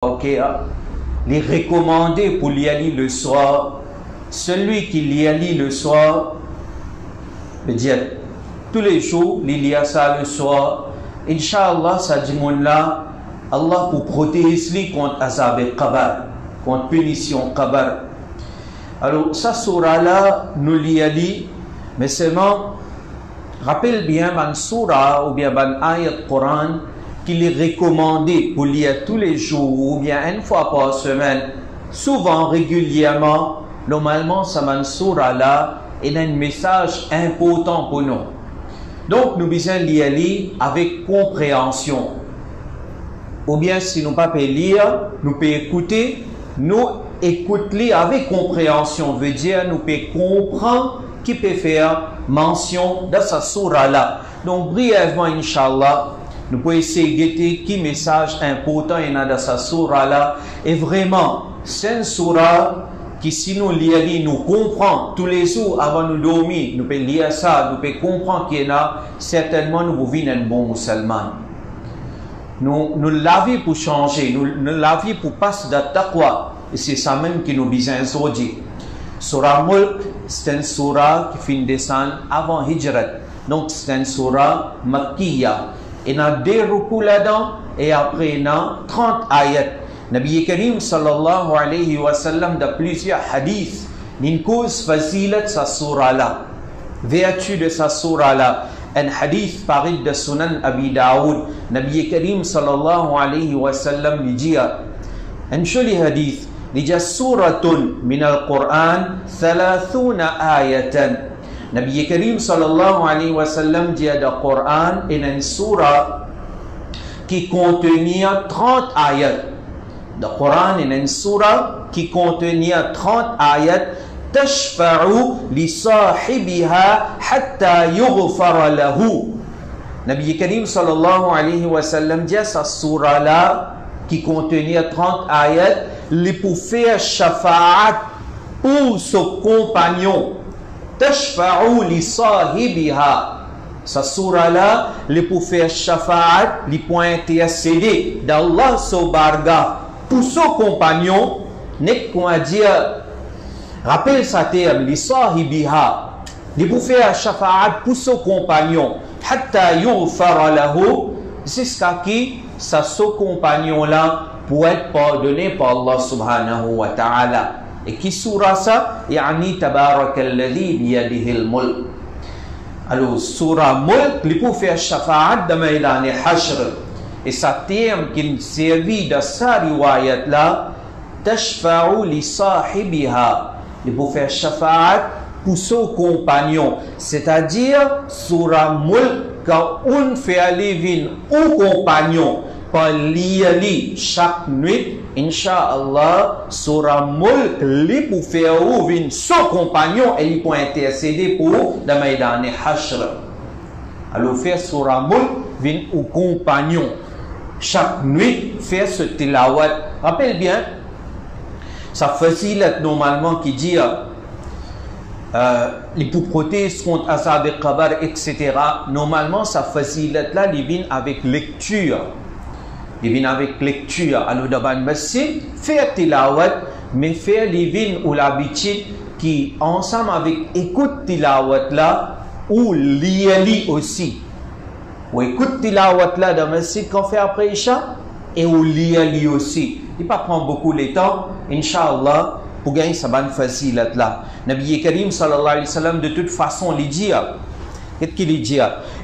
Ok, les recommander pour y aller le soir, celui qui y aller le soir, veut dire tous les jours, il y a ça le soir, Inch'Allah, ça dit là, Allah pour protéger contre azab et qabr, contre punition qabr. Alors, ça surah-là, nous l'y allons, mais seulement, rappelle bien, ban surah ou bien ban ayat Coran, qu'il est recommandé pour lire tous les jours ou bien une fois par semaine, souvent, régulièrement, normalement, ça ban surah-là, il a un message important pour nous. Donc, nous besoin d'y aller avec compréhension. Ou bien, si nous ne pouvons pas lire, nous pouvons écouter, nous écoutons avec compréhension, veut dire nous pouvons comprendre qui peut faire mention de cette surah-là. Donc, brièvement, Inch'Allah, nous pouvons essayer de guetter qui message important il y a dans cette surah-là. Et vraiment, c'est une surah qui, si nous lisons, nous comprenons tous les jours avant de dormir, nous pouvons lire ça, nous pouvons comprendre qu'il y a, certainement nous pouvons devenir un bon musulman. Nous l'avons pour changer, nous l'avons pour passer de taqwa. Et c'est ça même qui nous besoin aujourd'hui. Surah Mulk, c'est une surah qui finit descendre avant Hijrat. Donc c'est une surah Makkiya. Il y a des rukus là-dedans et après il y a 30 ayats. Nabi Karim sallallahu alayhi wa sallam de plusieurs hadiths d'une cause facilat sa surah-là. Vertu de sa surah-là. Un hadith paru de Sunan Abi Daoud. Nabi Karim sallallahu alayhi wa sallam lui dit un joli hadith. Il dit suratun min al-Qur'an 30 ayatan. Nabi Karim sallallahu alayhi wa sallam dit dans le Coran et une surah qui contenait 30 ayats. Dans le Coran, il y a une surah qui contenait 30 ayats. Tashfa'u li sahibiha hatta yughfara lahu. Nabi Karim sallallahu alayhi wa sallam dit cette surah-là qui contenait 30 ayats, les pour faire shafa'at pour son compagnon. Tashfa'u li sahibiha. Sa surah-là, les pour faire shafa'at, les pour intercéder d'Allah Sobarga pour son compagnon, n'est qu'on dire, rappelle sa terme, li sahibiha, les pour faire shafa'at pour son compagnon, hatta yughfara lahu, c'est ce qui, sa son compagnon-là, pour être pardonné par Allah subhanahu wa ta'ala. Et qui surah ça? Yani tabarakalladhi biyadihil mulk. Alors, surah Mulk, il faut faire shafa'at de Maïdan et Hashr. Et ça terme qui servit de sa riwayat là, tashfa'u li sahibiha. Il faut faire shafa'at pour son compagnon. C'est-à-dire, surah Mulk, quand on fait aller au compagnon, par l'iyali chaque nuit, Inch'Allah, surah Mulk, li pour faire ouvrir son compagnon et il pour intercéder pour le Maïdan et Hashr. Alors, faire surah Mulk, vient au compagnon. Chaque nuit, faire ce tilawat. Rappelle bien, ça facilite normalement qui dit les pour protéger contre azab et qabr, etc. Normalement, ça facilite là, il vient avec lecture. Il vient avec lecture. Alors, d'abord, masjid, faire tilawat, mais faire les vignes ou l'habitude qui, ensemble avec écoute tilawat là, ou liali aussi. Ou écoute tilawat là dans le masjid qu'on fait après Isha, et ou liali aussi. Il ne pas prendre beaucoup de temps, Inch'Allah, pour gagner sa bonne facilite là. Nabi Karim sallallahu alayhi wa sallam, de toute façon, il dit, qu'est-ce qu'il dit?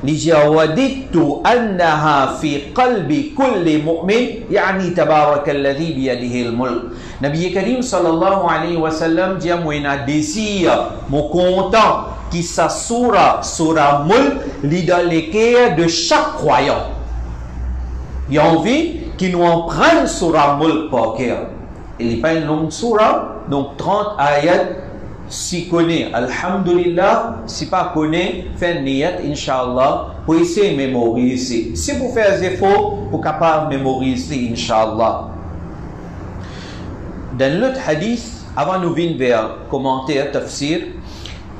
Il dit wadittu annaha fi qalbi kulli mu'min yani tabarakalladhi biyadihi al-mulk. Nabi Karim sallallahu alayhi wa sallam dit moi na désir mon content qui sa surah Mulk lit dans les cœurs de chaque croyant. Il a envie qu'il nous en prenne surah Mulk par cœur. Il n'est pas une longue surah, donc 30 ayats. Si connaît, alhamdulillah, si pas connaît, fait niyat, Inch'Allah, pour essayer de mémoriser. Si vous faites des efforts, pour capable de mémoriser, Inch'Allah. Dans l'autre hadith, avant nous venir vers commentaire, tafsir,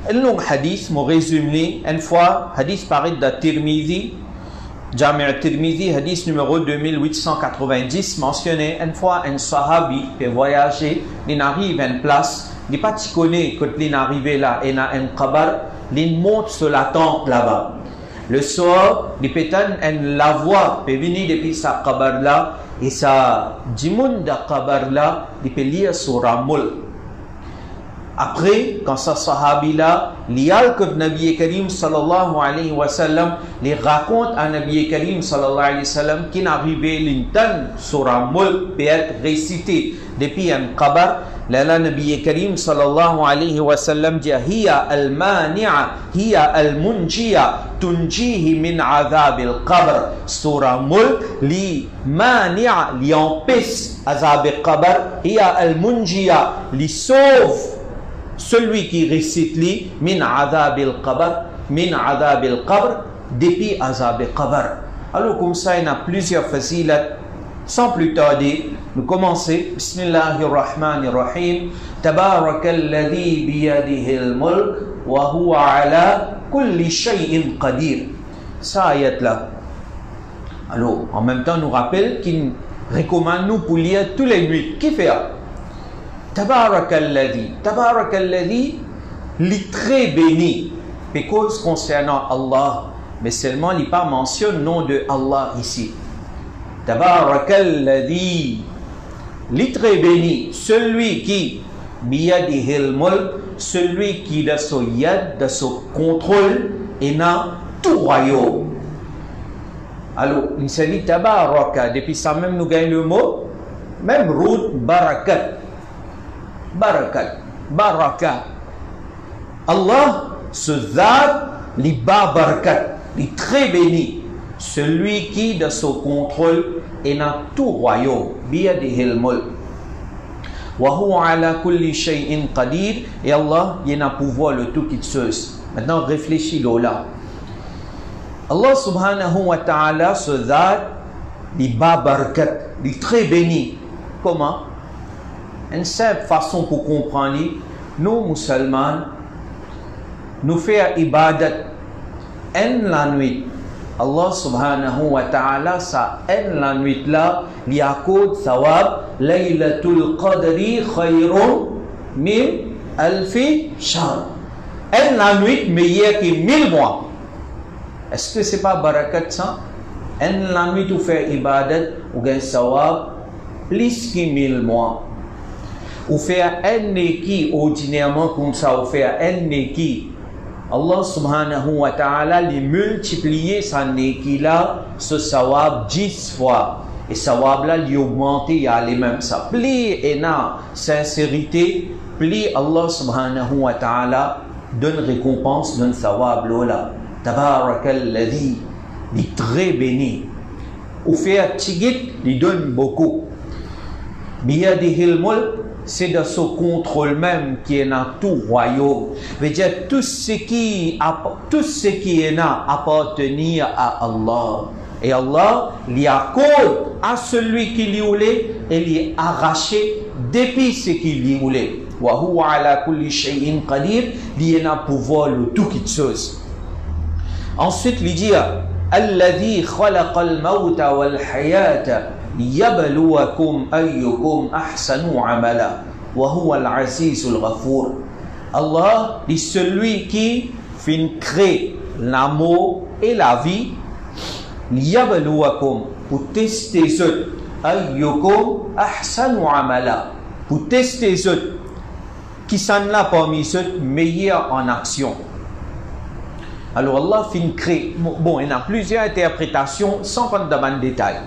un long hadith, mon résumé, une fois, hadith paraît de Tirmidhi, Jami' al-Tirmidhi, hadith numéro 2890, mentionné une fois un sahabi qui voyageait, il arrive à une place, il n'est pas si connu quand il est arrivé là, il a un qabar, il monte sur la tente là-bas. Le soir, il peut la voix, il peut venir depuis sa qabar là, et sa djimoun de qabar là, il peut lire sur un moule. Après, quand ce sahabi-là, l'iyal que Nabi Karim sallallahu alayhi wa sallam, les raconte à Nabi Karim sallallahu alayhi wa sallam qu'il arrivait l'intan sur un moule peut être récité depuis un qabar. Là, Nabi Karim sallallahu alayhi wa sallam dit hiya al-mani'a, hiya al-munjiya, tunjihi min azab al-qabr. Sur un moule, li mani'a, li empêche azab al-qabr, hiya al-munjiya, li sauve celui qui récite li min adhab al-qabr, depuis azab al-qabr. Alors comme ça, il y a plusieurs faciles. Sans plus tarder, nous commençons. Bismillahirrahmanirrahim. Tabarakalladhi biyadihi al-mulk wa huwa ala kulli shay'in qadir. Ça ayat là. Alors, en même temps, nous rappelle qu'il recommande nous pour lire tous les nuits. Qui fait ça? Tabarakalladhi, li très béni, because concernant Allah, mais seulement il pas mentionne le nom de Allah ici. Tabarakalladhi, li très béni, celui qui biyadihil mulk, celui qui de son yad, de son contrôle, et n'a tout royaume. Alors, il s'agit tabaraka, depuis ça même nous gagnons le mot, même route barakat. Barakat, baraka. Allah, ce zad, li ba barakat, li très béni, celui qui de son contrôle est dans tout royaume, biyadihil mulk. Wa huwa ala kulli shay'in qadir, et Allah, il a pouvoir le tout qui chose. Maintenant, réfléchis là. Allah subhanahu wa ta'ala, ce zad, li ba barakat, li très béni. Comment? Une simple façon pour comprendre, nous musulmans, nous faisons ibadat en la nuit. Allah subhanahu wa ta'ala, ça en la nuit là, liakod thawab, laylatul qadri khayrun min alfi shahr. En la nuit meilleur que 1000 mois. Est-ce que c'est pas barakat ça? En la nuit tu fais ibadat, ou gain thawab, plus que 1000 mois. Ou faire un neki ordinairement comme ça, ou faire un neki. Allah subhanahu wa ta'ala les multiplier sa neki là, ce sawab 10 fois. Et sawab là, il augmente, il y a les mêmes ça. Plus et na sincérité, plus Allah subhanahu wa ta'ala donne récompense, donne sawab là. Tabarakalladhi, il est très béni. Ou faire tigit, il donne beaucoup. Biyadihil mulk, c'est de ce contrôle même qui est dans tout royaume. Veut dire tout ce qui est là appartenir à Allah. Et Allah l'y accorde à celui qui l'y voulait et l'y arraché depuis ce qu'il l'y voulait. Wa huwa ala kulli shay'in qadir, l'y a pouvoir le tout qui chose. Ensuite, il dit alladhi khalaqa al-mawta wal hayata liyabluwakum ayyukum ahsanu amala wa huwa al-azizul ghafur. Allah est celui qui fait créer l'amour et la vie, liyabluwakum, pour tester ceux, ayyukum ahsanu amala, pour tester ceux qui sont là parmi ceux meilleurs en action. Alors Allah fait créer, bon, il y a plusieurs interprétations sans prendre de détails.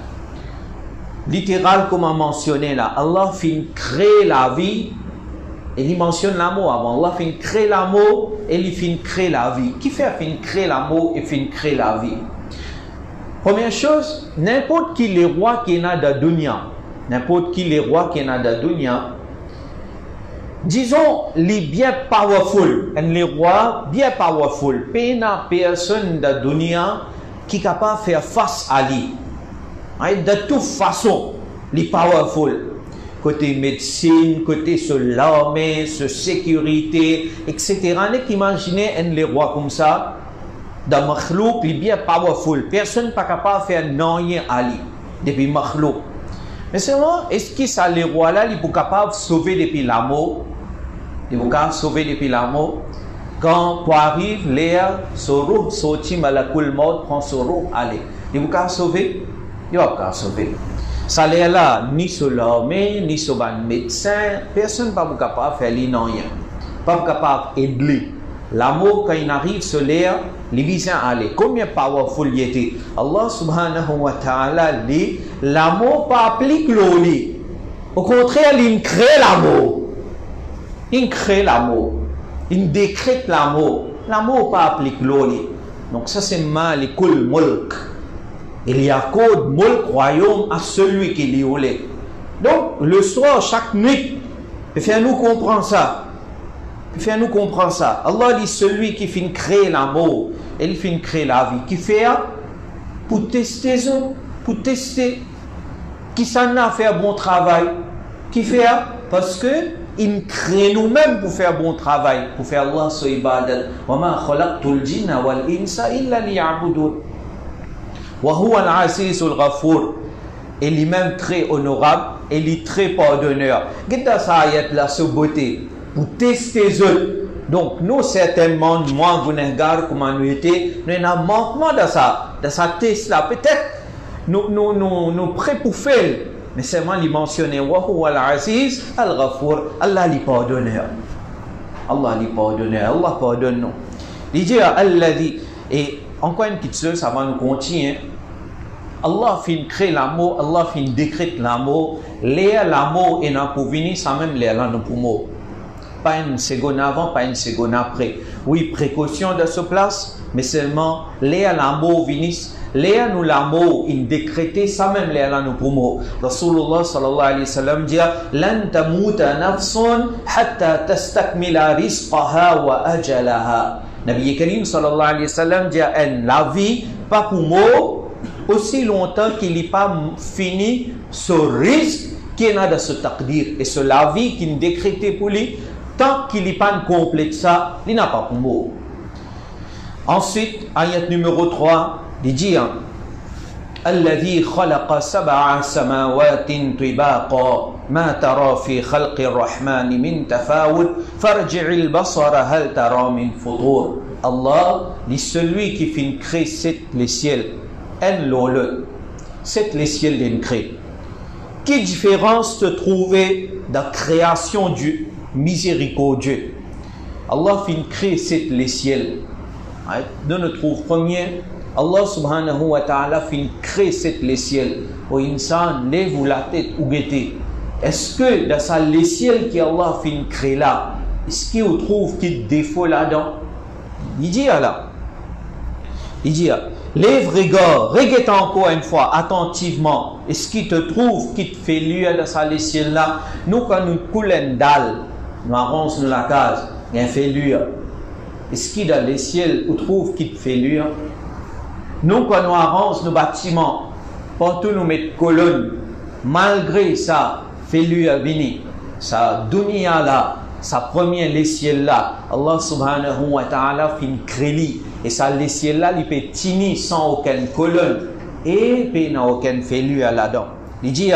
Littéral, comme on mentionné là, Allah fait créer la vie et il mentionne l'amour avant. Allah fait créer l'amour et il fait créer la vie. Qui fait créer l'amour et fait créer la vie? Première chose, n'importe qui les rois qui n'a de dunya, n'importe qui les rois qui n'a de dunya, disons les bien powerful, les rois bien powerful, pas une personne de dunya qui est capable de faire face à lui. De toute façon, les powerful, côté médecine, côté sur l'armée, sur sécurité, etc. On peut imaginer les rois comme ça, dans makhlouk, il est bien powerful. Personne n'est pas capable de faire rien à lui depuis makhlouk. Mais seulement, est-ce que ça les rois là, ils sont capables de sauver depuis la mort? Ils sont capables de sauver depuis la mort. Quand pour arrive, l'air, son roux, sorti, malakul mort, prend son roux, allez. Ils sont capables de sauver? Ils sont capables de sauver. Ça l'air là, ni sur l'armée, ni sur un médecin, personne n'est pas capable de faire rien. Pas capable d'aider. L'amour, quand il arrive sur l'air, les visins aller. Combien powerful il était? Allah subhanahu wa ta'ala dit, l'amour pas applique l'oli. Au contraire, il crée l'amour. Il crée l'amour. Il décrète l'amour. L'amour pas applique l'oli. Donc ça c'est malikul mulk. Il y a code mulk royaume à celui qui l'y olé. Donc le soir, chaque nuit, fais-nous comprendre ça. Fais-nous comprendre ça. Allah dit celui qui finit créer l'amour, il finit créer la vie. Qui fait pour tester ça, pour tester. Qui s'en a fait bon travail. Qui fait parce que il crée nous-mêmes pour faire bon travail, pour faire Allah sur ibadat. Wa ma khalaqtul jinna wal insa illa liya'budun. Wa huwa al-azizul ghafur. Il est même très honorable, il est très pardonneur. Qu'est-ce que ça ayat là sur beauté? Pour tester les autres. Donc, nous, certainement, moi, vous n'avez comment nous étions, nous avons un manquement de ça test-là. Peut-être, nous prêts pour faire, mais seulement, il mentionne, wa huwa al-aziz al-ghafour, Allah li pardonneur. Allah li pardonneur, Allah pardonne nous. Il dit, Alladhi, et encore une petite chose, ça va nous continuer. Allah fin crée l'amour, Allah fin décrète l'amour, l'amour est pour venir, ça même l'air pour mort. Pas une seconde avant, pas une seconde après. Oui, précaution de ce place, mais seulement l'amour vinisse, nous l'amour, il décrète ça même nous pour mort. Rasulullah sallallahu alayhi wa sallam dit lan tamuta nafsun hatta tastakmila rizqaha wa ajalaha. Nabi Karim sallallahu alayhi wa sallam dit la vie pas pour mort aussi longtemps qu'il n'est pas fini ce risque qui est dans ce taqdir et ce la vie qui est décrété pour lui. Tant qu'il n'est pas complet de ça, il n'a pas pour mot. Ensuite, ayat numéro 3, il dit الذي خلق سبع سماوات طباقا ما ترى في خلق الرحمن من تفاوت فارجع البصر هل ترى من فطور. Allah dit celui qui fait créer les ciels, c'est les ciels d'une crée. Quelle différence te trouver dans la création du miséricordieux? Allah fin crée les ciels. Dans le trouve premier, Allah subhanahu wa ta'ala fin crée les ciels. Au insan, lève la tête ou guetter. Est-ce que dans ça, les ciels qui Allah fin crée là, est-ce qu'il trouve qu'il défaut là-dedans? Il dit là. Il dit lève regard, regarde encore une fois attentivement. Est-ce qu'il te trouve qu'il te fait luire dans ça les ciels là? Nous quand nous coulons dalle, nous arrosons la case, il fait luire. Est-ce qu'il dans les ciels où trouve qu'il te fait luire? Nous quand nous arrosons nos bâtiments, partout nous mettons colonnes, malgré ça, fait luire vini. Ça dunya là, sa première les ciels là, Allah subhanahu wa ta'ala fin créli. Et ça les ciels là, il peut tini sans aucune colonne et il n'a aucun fait luire là-dedans. Il dit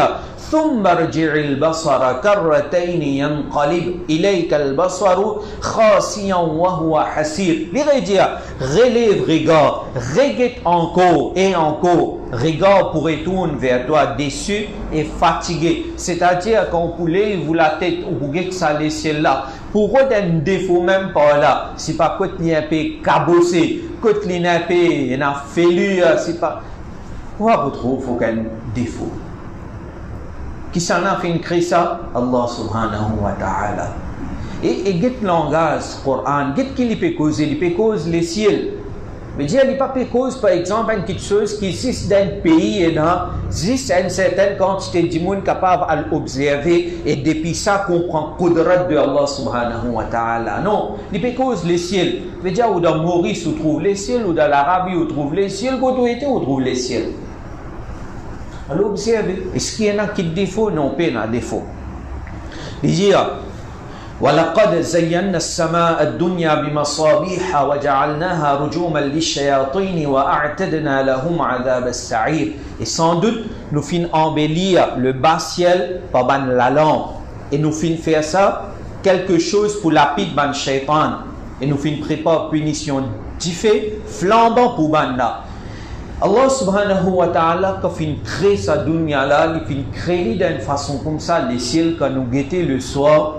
ثم ارجع البصر كرتين ينقلب إليك البصر خاسئا وهو حسير. Il dit relève regard, regarde encore et encore, regard pour retourner vers toi déçu et fatigué. C'est-à-dire quand vous lèvez la tête ou vous regardez ça les ciels là, pour eux un défaut même par là, c'est pas que tu es un peu cabossé, que tu es un peu fêlu, c'est pas. Pourquoi vous trouvez aucun défaut? Qui s'en a fait créer ça? Allah subhanahu wa ta'ala. Et quel langage Coran, quel peut causer? Il peut causer les ciels. Mais Dieu n'est pas peut cause par exemple une quelque chose qui existe dans un pays et dans existe une certaine quantité de monde capable à l'observer et depuis ça comprend le qudrat de Allah subhanahu wa ta'ala. Non, il peut cause les ciels. Mais Dieu ou dans Maurice on trouve les ciels ou dans l'Arabie on trouve les ciels, quand on était on trouve les ciels. Alors observez, est-ce qu'il y en a qui défaut? Non, pas de défaut. Il dit وَلَقَدْ زَيَّنَّا السَّمَاءَ الدُّنْيَا بِمَصَابِيحَ وَجَعَلْنَاهَا رُجُومًا لِلشَّيَاطِينِ وَأَعْتَدْنَا لَهُمْ عَذَابَ السَّعِيرِ. Et sans doute, nous finissons embellir le bas ciel par la lampe. Et nous finissons faire ça, quelque chose pour lapide ban shaitan. Et nous finissons préparer punition diffé, flambant pour ban là. Allah subhanahu wa ta'ala, quand il crée sa dunya là, il crée d'une façon comme ça, les ciels, quand nous guettons le soir,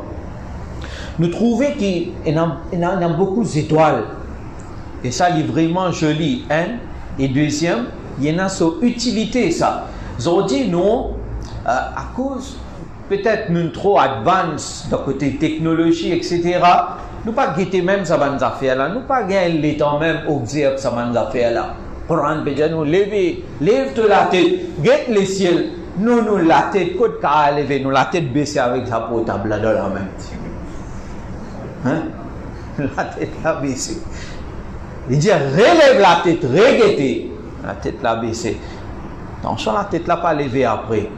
nous trouvons qu'il y a beaucoup d'étoiles. Et ça, c'est vraiment joli. Un. Et deuxième, il y en a sur utilité, ça. Aujourd'hui, nous, à cause, peut-être nous trop advanced de côté technologie, etc., nous pas guetter même ça bonnes affaires là. Nous pas gagner le temps même observer ça bonnes affaires là. Prendre déjà nous lever, lève-toi la tête, guette le ciel. Nous la tête côte qu'à lever, nous la tête baissée avec sa portable là dans la main. Hein? La tête là baissée. Il dit relève la tête, reguettez. La tête là baissée. Attention, la tête là pas levée après.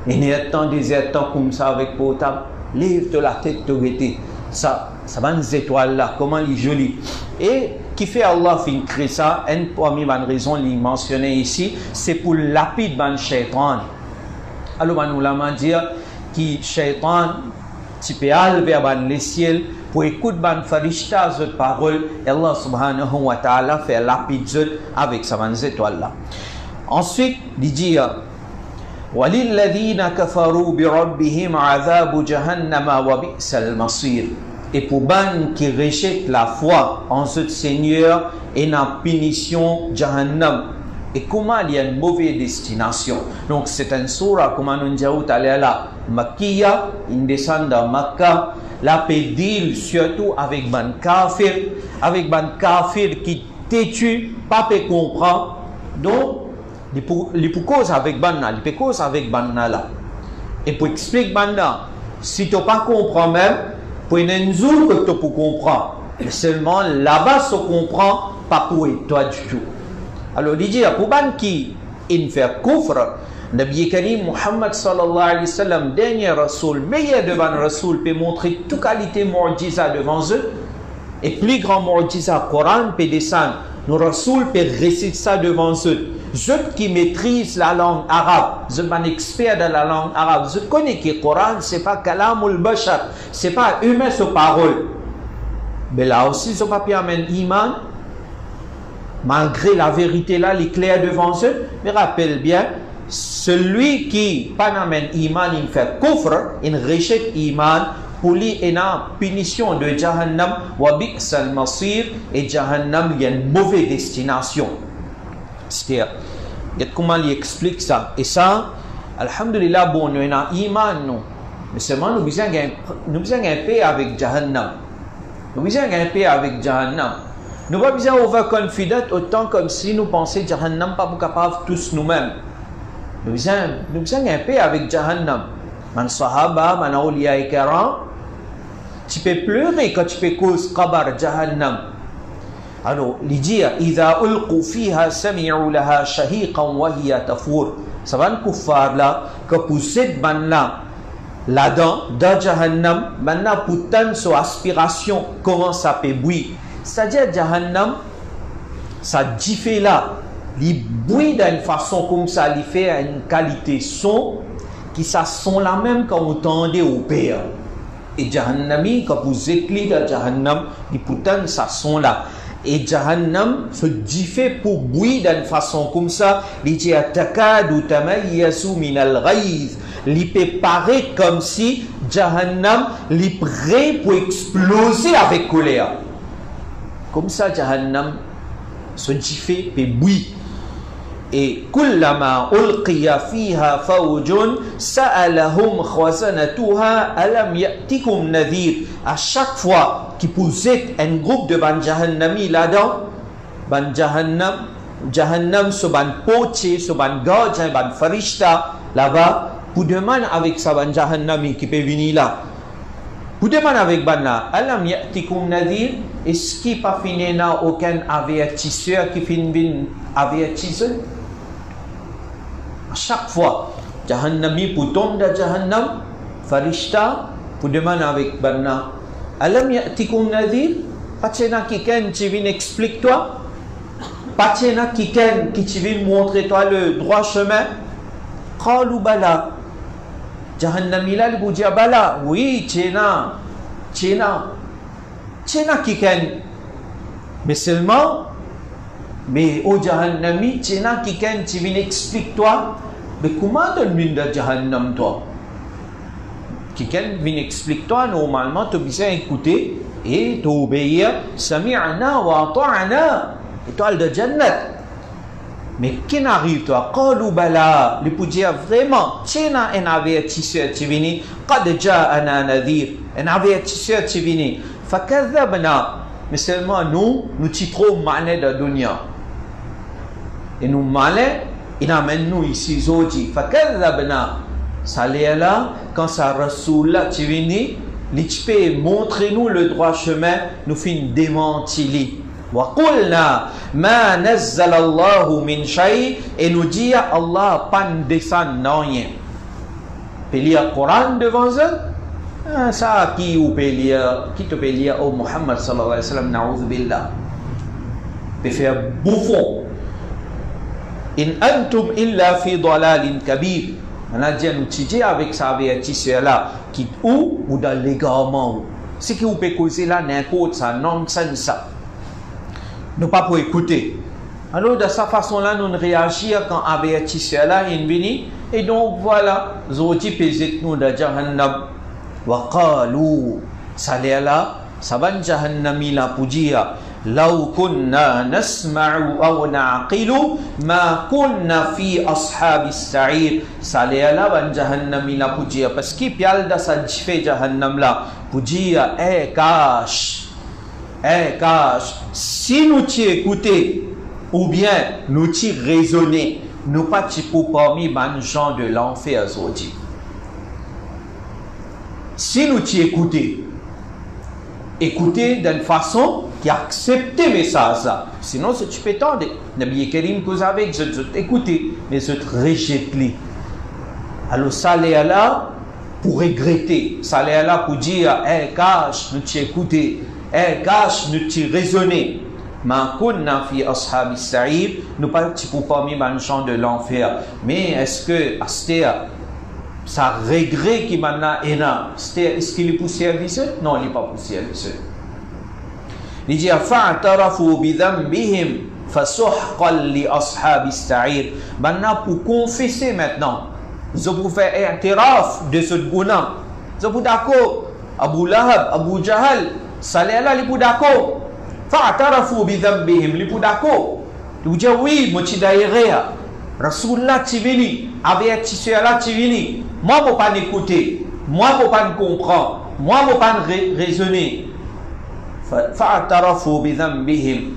Il y a tant des temps comme ça avec portable. Lève-toi la tête, te guetter. Ça va les étoiles là, comment il est joli. Et qui fait Allah fin créer ça, une première raison qu'il mentionné ici, c'est pour lapide ban shaitan. Alors nous l'avons dit que shaitan, tu peux aller vers les ciels pour écouter ban farishta cette parole. Et Allah subhanahu wa ta'ala fait lapide avec ça les étoiles là. Ensuite, il dit وَلِلَّذِينَ كَفَرُوا بِرَبِّهِمْ عَذَابُ جَهَنَّمَ وَبِئْسَ الْمَصِيرُ. Et pour ban qui rejette la foi en ce Seigneur et la punition Jahannam. Et comment il y a une mauvaise destination. Donc c'est un surah, comme nous disons tout à l'heure là, Makkiya, il descend dans Makkah, la pédile surtout avec ban kafir qui têtu, pas peut comprendre. Donc, il peut cause avec banna, il peut cause avec banna là. Et pour expliquer banna, si tu pas comprends même, pour une zour que tu peux comprendre. Mais seulement là-bas, se comprend pas pour toi du tout. Alors, il dit, pour ban qui in fait kufr, Nabi Karim Muhammad sallallahu alayhi wa sallam, dernier rasoul, meilleur devant rasoul, peut montrer toute qualité mu'jiza devant eux. Et plus grand mu'jiza, Coran peut descendre. Nos rasoul peut réciter ça devant eux. Je qui maîtrise la langue arabe, je suis un expert de la langue arabe, je connais que le Coran, ce n'est pas kalamul bashar, ce n'est pas humain sur parole. Mais là aussi, ce papier amène iman, malgré la vérité là, l'éclair devant eux. Mais rappelle bien, celui qui pas amène iman, il fait kufr, il rejette iman, pour lui, il y a une punition de Jahannam, wa bi'sal masir, et Jahannam, il y a une mauvaise destination. C'est-à-dire, comment il explique ça. Et ça, alhamdulillah, bon, nous avons iman, nous. Mais seulement, nous avons un paix avec Jahannam. Nous avons un paix avec Jahannam. Nous n'avons pas besoin overconfident autant comme si nous pensions Jahannam pas capable tous nous-mêmes. Nous avons un paix avec Jahannam. Man sahaba, man awliya ikaram. Tu peux pleurer quand tu peux cause qabar Jahannam. Alors, il dit إذا ألقوا فيها سمعوا لها شهيقا وهي تفور. Ça va nous faire là que pour cette bande là-dedans, dans Jahannam, maintenant pour tant son aspiration, comment ça peut bouillir. C'est-à-dire Jahannam, ça diffère là, il bouille d'une façon comme ça, il fait une qualité son qui ça sont la même quand vous tendez au père. Et Jahannami, quand vous éclipsez dans Jahannam, il pourtant ça sont là. Et Jahannam se diffère pour bouillir d'une façon comme ça. Il dit takadu tamayyasu min al-ghayz. Il peut paraître comme si Jahannam est prêt pour exploser avec colère. Comme ça, Jahannam se diffère pour bouillir. Et kullama ulqiya fiha fawjun sa'alahum khazanatuha alam ya'tikum nadhir. À chaque fois qu'il posait un groupe de ban jahannami là-dedans, ban jahannam sur ban potier, sur ban gardien, ban farishta là-bas, pour demander avec sa ban jahannami qui peut venir là. Pour demander avec ban là, alam ya'tikum nadhir, est-ce qu'il pas fini n'a aucun avertisseur qui finit avertisseur? Chaque fois, Jahannami pour tomber dans Jahannam, Farishta, pour demander avec Banna, Alam ya'tikum nadhir? Pas-tu quelqu'un qui vient explique-toi? Pas-tu quelqu'un qui vient montrer toi le droit chemin? Qalu bala. Jahannamila lui dit bala. Oui, tchena quelqu'un. Mais seulement, mais au Jahannami, tchena quelqu'un qui vient explique-toi. Mais comment donne-lui de Jahannam toi? Quelqu'un vient explique-toi, normalement, tu dois écouter et tu obéir. Sami'na wa ata'na. Et toi, le Jannat. Mais qui n'arrive toi? Qalu bala. Le pour dire vraiment, tchena un avertisseur qui vient. Qad ja'ana nadhir. Un avertisseur qui vient. Fakadhabna. Mais seulement nous titrons malais de dunya. Et nous malais, il amène nous ici aujourd'hui. Fakadhabna. Ça l'est là, quand ça Rasoul là, tu viens, l'ITP montre-nous le droit chemin, nous finissons démentir. Wa qulna ma nazzala Allahu min shay, et nous dit Allah pas descend non rien. Peut lire le Coran devant eux? Ça qui ou peut lire, qui te peut lire au Muhammad sallallahu alayhi wa sallam, na'udhu billah. Peut faire bouffon. In antum illa fi dalalin kabir. On a dit nous tirer avec ça avertisseur là qui ou dans l'égarement. Ce qui vous peut causer là n'importe ça nonsense ça. Nous pas pour écouter. Alors de cette façon là nous réagir quand avertisseur là il vient et donc voilà zoti peset nous de jahannam wa qalu ça là ça va jahannami là pour dire لو كنا نسمع أو نعقل ما كنا في أصحاب السعير. Ça l'est là ban jahannam là pour dire parce qu'il y a da ça fait jahannam là pour dire cache si nous t'y écouter ou bien nous t'y raisonner nous pas t'y pour parmi ban gens de l'enfer aujourd'hui. Si nous t'y écouter d'une façon qui accepte le message. Sinon, si tu peux tendre, Nabi Karim cause avec, je t'écouter, mais je te rejette. Alors, ça l'est là pour regretter. Ça l'est là pour dire, cache, nous t'écouter. Cache, nous t'y raisonner. Ma kunna fi ashabi sa'ir, nous pas pour parmi les gens de l'enfer. Mais est-ce que, Astéa, ça regrette qui maintenant est là? Est-ce qu'il est pour service? Non, il n'est pas pour service. Il dit fa'tarafu bi dhanbihim fasuhqan li ashabi as-sa'ir. Maintenant pour confesser maintenant, je vous fais i'tiraf de ce guna. Je vous d'accord Abu Lahab, Abu Jahal, Saleh là les pour d'accord. Fa'tarafu bi dhanbihim, les pour d'accord. Vous dites oui, moi tu d'ailleurs Rasulullah tivini, avertisseur là tivini. Moi je ne peux pas écouter, moi je ne peux pas comprendre, moi je ne peux pas raisonner. Fa'tarafu bi dhanbihim,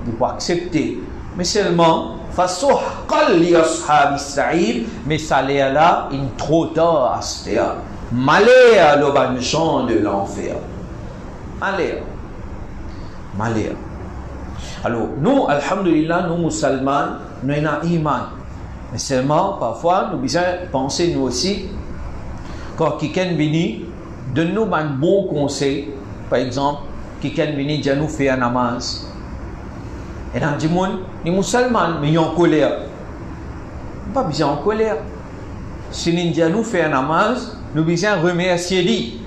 vous pouvez accepter, mais seulement fasuhqan li ashabi as-sa'ir, mais ça l'est là in trop tard astéa. Malheur le ban gens de l'enfer. Malheur. Alors nous alhamdulillah nous musulmans nous avons iman. Mais seulement parfois nous besoin penser nous aussi quand quelqu'un vient donne-nous un bon conseil, par exemple quelqu'un vient dire nous faire un namaz. Et dans le monde, les musulmans, mais ils sont en colère. Pas besoin en colère. Si nous faisons un namaz, nous besoin remercier lui.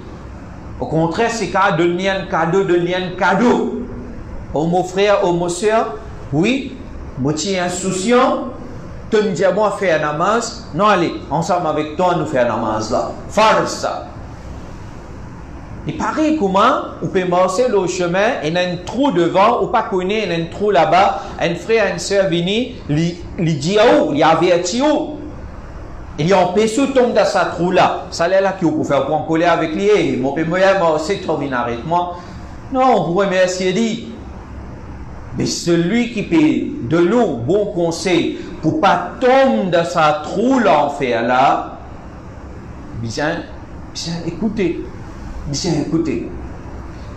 Au contraire, c'est qu'à donner un cadeau. Oh mon frère, oh mon soeur, oui, moi tu es insouciant, tu me dis à moi faire un namaz. Non, allez, ensemble avec toi, nous faisons un namaz là. Faire ça. Et pareil, comment on peut marcher le chemin, il y a un trou devant, ou pas connu, il y a un trou là-bas, un frère, une soeur viennent, il dit où, il avertit où. Il y a un péché tombe dans sa trou là. Ça là qui peut faire pour coller avec lui. Mon père, c'est trop bien, arrête-moi. Non, vous remerciez dit. Mais celui qui peut de nous bon conseil pour pas tomber dans sa trou l'enfer là, bien écoutez. Bien écoutez.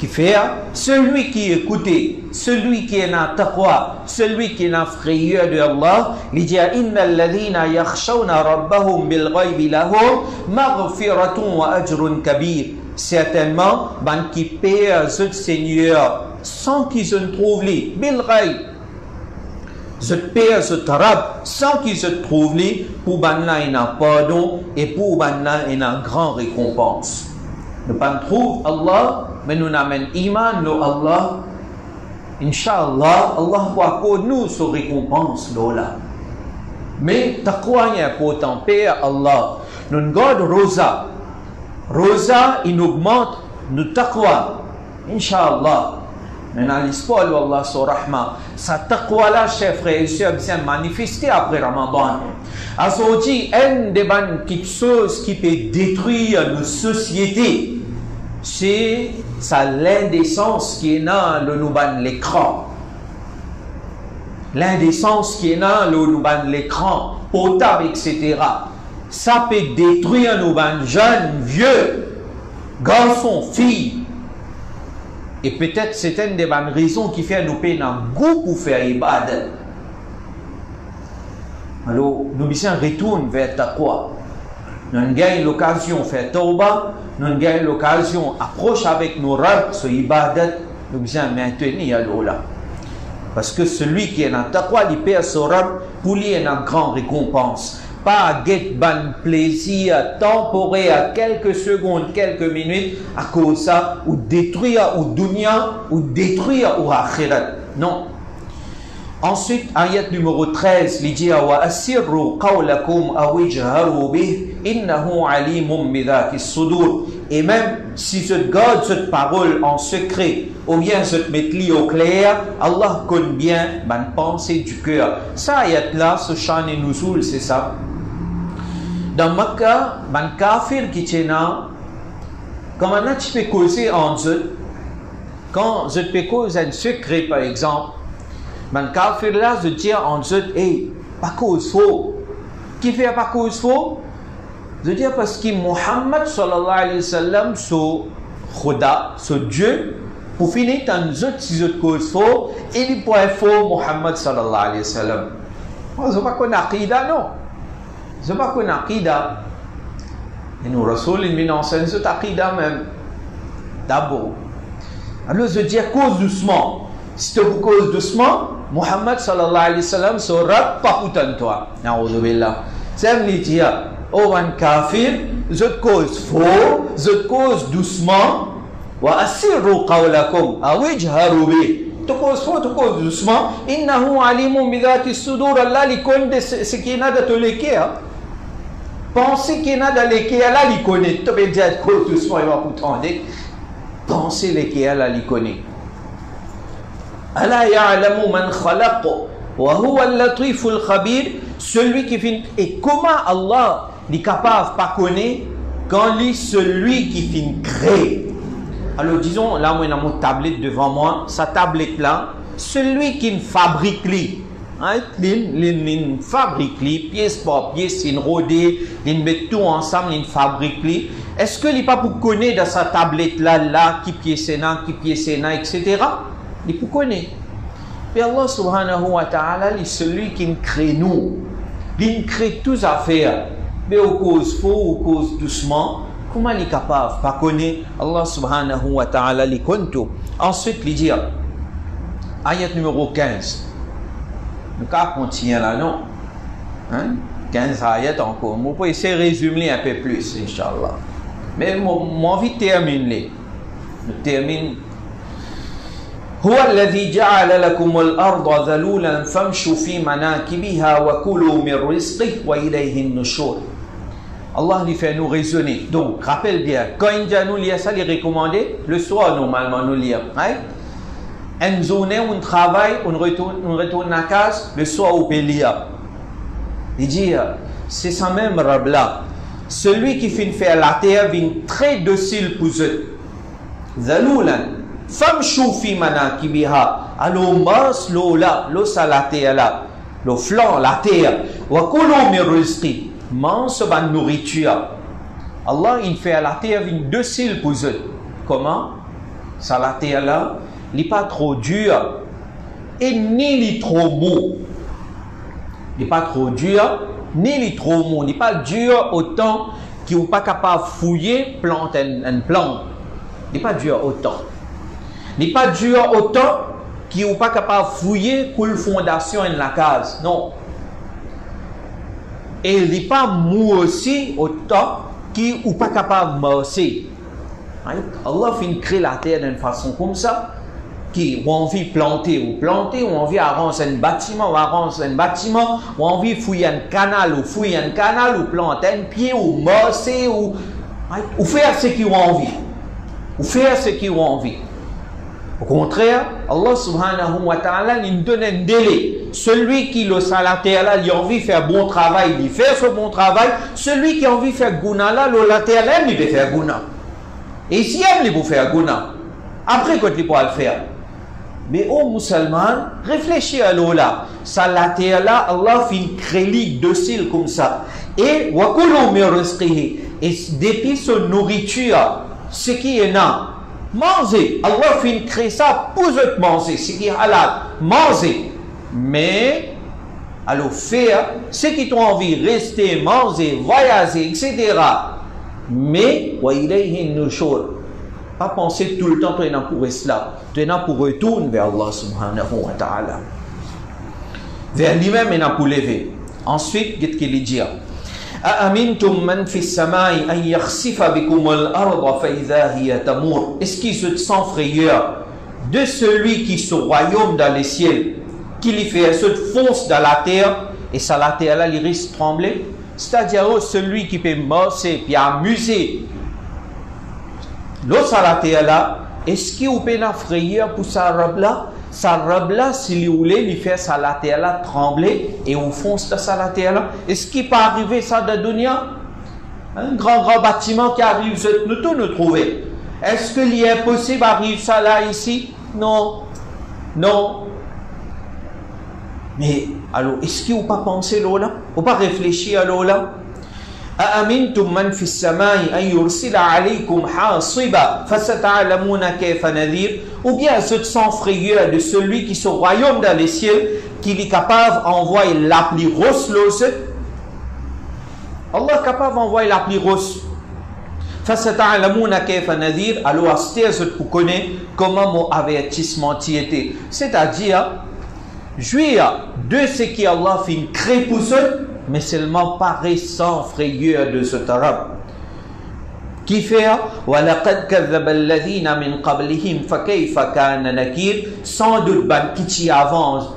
qui fait celui qui écoutait, celui qui est dans taqwa, celui qui est dans frayeur de Allah, il dit innal ladhina yakhshawna rabbahum bil ghaibi lahum maghfiratun wa ajrun kabir. Certainement, ban qui perd ce Seigneur sans qu'ils se trouvent li bil ghaib. Je père ce tarab sans qu'il se trouve li pour ban là il a pardon et pour ban là il a grand récompense. Nous pas trouve Allah mais nous n'amène iman nous Allah. Inch'Allah Allah pour accorder nous ce récompense là. Mais taqwa est important père Allah. Nous garde rosa. Rosa il augmente nous taqwa. Inch'Allah. Maintenant, l'espoir de Allah sur Rahma, sa taqwa là, chers frères et sœurs, c'est manifesté après Ramadan. À ce dit, une des bonnes choses qui peut détruire nos sociétés, c'est l'indécence qui est dans l'écran. L'indécence qui est dans l'écran, potable, etc. Ça peut détruire nos jeunes, vieux, garçons, filles. Et peut-être c'est une des bonnes raisons qui fait nous payer un goût pour faire ibadat. Alors, nous retournons vers taqwa. Nous gagnons l'occasion de faire tawbah, nous gagnons l'occasion d'approcher avec nos rabs, ce ibadat, nous maintenir là. Parce que celui qui est dans taqwa, il perd son rab, pour lui, il y a une grande récompense. Pas get ban plaisir temporaire à quelques secondes, quelques minutes à cause de ça, ou détruire ou dunya, ou détruire ou akhirat. Non. Ensuite, ayat numéro 13, il dit wa asirru qawlakum aw ijharu bih innahu alimun bidhati sudur. Et même si je garde cette parole en secret, ou bien je te mets au clair, Allah connaît bien ma pensée du cœur. Ça, ayat là, ce chan et nuzul, c'est ça. Dans Makkah, man kafir qui tient quand maintenant tu peux causer en eux, quand je te peux causer un secret par exemple, man kafir là, je dis en eux, hey, pas cause faux. Qui fait pas cause faux? Je dis parce que Muhammad sallallahu alayhi wa sallam, so Khuda, so Dieu, pour finir dans eux, si je te cause faux, il pourrait faux Muhammad sallallahu alayhi wa sallam. Je ne sais pas qu'on a aqida, non. Je ne sais pas qu'on a aqida. Et nous, Rasoul, il nous enseigne cette aqida même. D'abord. Alors, je dis, cause doucement. Si tu causes doucement, Muhammad sallallahu alayhi wa sallam sera pas pour toi. Na'udhubillah. C'est un litia. Oh, un kafir, je te cause faux, je te cause doucement. Wa asirru qawlakum, awajharu bih. Tu causes faux, tu causes doucement. Innahu alimun bidhati sudur. Allah, il connaît ce qui est dans le l'équerre. Pensez qu'il y a dans l'équerre, là, il connaît. Tu peux dire, cause doucement, il va vous tendre. Pensez l'équerre, là, il connaît. Ala ya'lamu man khalaq wa huwa al-latif al-khabir. Celui qui finit. Et comment Allah est capable de pas connaître quand il est celui qui finit créer. Alors disons, là, moi, j'ai mon tablette devant moi. Sa tablette là, celui qui fabrique lui. Il fabrique lui, pièce par pièce, il rodé, il met tout ensemble, il fabrique lui. Est-ce que il n'est pas pour connaître dans sa tablette là, qui pièce là, etc. Il pour connaître. Et Allah subhanahu wa ta'ala, il est celui qui crée nous. Il crée toutes les affaires. Mais au cause faux, au cause doucement, comment il est capable de pas connaître Allah subhanahu wa ta'ala, il connaît tout. Ensuite, il dit, ayat numéro 15. Nous allons continuer là, non? 15 ayats encore. On peut essayer de résumer un peu plus, Inch'Allah. Mais moi, envie de terminer. Je termine. هو الذي جعل لكم الأرض ذلولا فامشوا في مناكبها وكلوا من رزقه وإليه النشور. Allah lui fait nous raisonner. Donc, rappelle bien, quand il nous lit ça, il est recommandé le soir, normalement, nous lire. Une journée, on travaille, on retourne à casa, le soir, on peut lire. Il dit, c'est ça même, Rabla. Celui qui finit faire la terre vient très docile pour eux. Zaloulan. Famchou fi manakibiha. Alors, masse l'eau là, l'eau ça la terre là, le flanc, la terre. Wa kulu min rizqi. Mange sa nourriture. Allah, il fait la terre vient docile pour eux. Comment? salat là, il n'est pas trop dur et ni il est trop mou. Il n'est pas trop dur, ni il est trop mou. Il n'est pas dur autant qu'il n'est pas capable de fouiller plante en plante. Il n'est pas dur autant. Il n'est pas dur autant qu'il n'est pas capable de fouiller pour la fondation en la case. Non. Et il n'est pas mou aussi autant qu'il n'est pas capable de marcher. Allah fait créer la terre d'une façon comme ça, qui ont envie de planter, ou envie d'arranger un bâtiment, ou envie de fouiller un canal, ou planter un pied, ou marcher, ou faire ce qu'ils ont envie. Ou faire ce qu'ils ont envie. Au contraire, Allah subhanahu wa ta'ala nous donne un délai. Celui qui le salaté là, il a envie de faire bon travail, il fait ce bon travail. Celui qui a envie de faire gouna là, le laté là, il peut faire gouna. Et si il peut faire gouna, après quand il pourra le faire. Mais aux musulmans, réfléchis à l'ola. Salaté là, Allah fait une crélique docile comme ça. Et wakulu min rizqihi. Et depuis son nourriture, ce qui est là, manger. Allah fait créer ça pour eux manger. Ce qui est halal, manger. Mais, alors faire ce qui t'ont envie, rester, manger, voyager, etc. Mais, wa ilayhi nushur. Pas penser tout le temps que tu es là pour cela. Tu es là pour retourner vers Allah subhanahu wa ta'ala. Vers lui-même, il est pour lever. Ensuite, qu'est-ce qu'il dit? أأمنتم من في السماء أن يخسف بكم الأرض فإذا هي تمور. Est-ce qu'il se sent frayeur de celui qui est au royaume dans les ciels, qui lui fait se fonce dans la terre et ça la terre là il risque de trembler? C'est-à-dire celui qui peut marcher puis amuser l'autre la terre là, est-ce qu'il peut la frayeur pour sa robe là? Sa robe là, s'il voulait, lui faire sa la terre là trembler et au fond de sa la terre là, est-ce qu'il peut arriver ça de dunya? Un grand bâtiment qui arrive, nous tous nous trouver. Est-ce qu'il est possible d'arriver ça là ici? Non. Non. Mais alors, est-ce qu'il ne faut pas penser là? Ou pas réfléchir à là? أأمنتم من في السماء أن يرسل عليكم حاصبا فستعلمون كيف نذير. Ou bien ce sang frayeur de celui qui est au royaume dans les ciels, qui est capable d'envoyer la pluie rose. Allah est capable d'envoyer la pluie rose. فستعلمون كيف نذير. Alors vous connaissez comment mon avertissement était. C'est-à-dire, jouir de ce qui Allah fait créer pour eux, mais seulement pas récent frayeur de ce arabe. Qui fait وَلَقَدْ كَذَّبَ الَّذِينَ مِنْ قَبْلِهِمْ فَكَيْفَ كَانَ نَكِيرٌ. Sans doute, qui t'y avance,